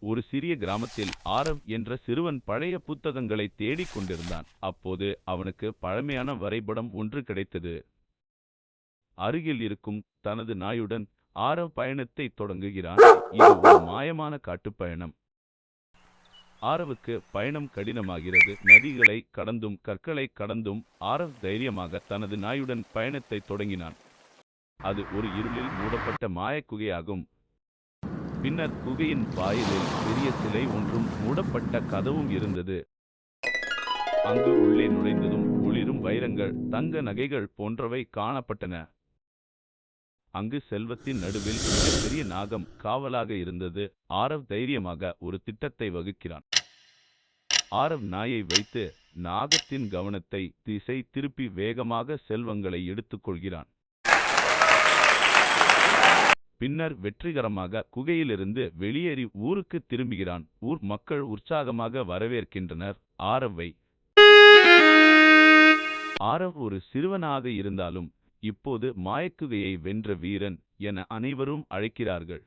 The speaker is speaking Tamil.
ஒரு சிறிய கிராமத்தில் ஆரவ் என்ற சிறுவன் பழைய புத்தகங்களை தேடிக் கொண்டிருந்தான். அப்போது அவனுக்கு பழமையான வரைபடம் ஒன்று கிடைத்தது. அருகில் இருக்கும் தனது நாயுடன் ஆரவ் பயணத்தை தொடங்குகிறான். இது ஒரு மாயமான காட்டுப்பயணம். ஆரவுக்கு பயணம் கடினமாகிறது. நதிகளை கடந்தும் கற்களை கடந்தும் ஆரவ் தைரியமாக தனது நாயுடன் பயணத்தை தொடங்கினான். அது ஒரு இருளில் மூடப்பட்ட மாயக் குகையாகும். பின்னர் குகையின் வாயிலில் பெரிய சிலை ஒன்றும் மூடப்பட்ட கதவும் இருந்தது. அங்கு உள்ளே நுழைந்ததும் ஒளிரும் வைரங்கள், தங்க நகைகள் போன்றவை காணப்பட்டன. அங்கு செல்வத்தின் நடுவில் மிகப்பெரிய நாகம் காவலாக இருந்தது. ஆரவ் தைரியமாக ஒரு திட்டத்தை வகுக்கிறான். ஆரவ் நாயை வைத்து நாகத்தின் கவனத்தை திசை திருப்பி வேகமாக செல்வங்களை எடுத்துக்கொள்கிறான். பின்னர் வெற்றிகரமாக குகையிலிருந்து வெளியேறி ஊருக்கு திரும்புகிறான். ஊர் மக்கள் உற்சாகமாக வரவேற்கின்றனர் ஆரவை. ஆரவ் ஒரு சிறுவனாக இருந்தாலும் இப்போது மாயக்குகையை வென்ற வீரன் என அனைவரும் அழைக்கிறார்கள்.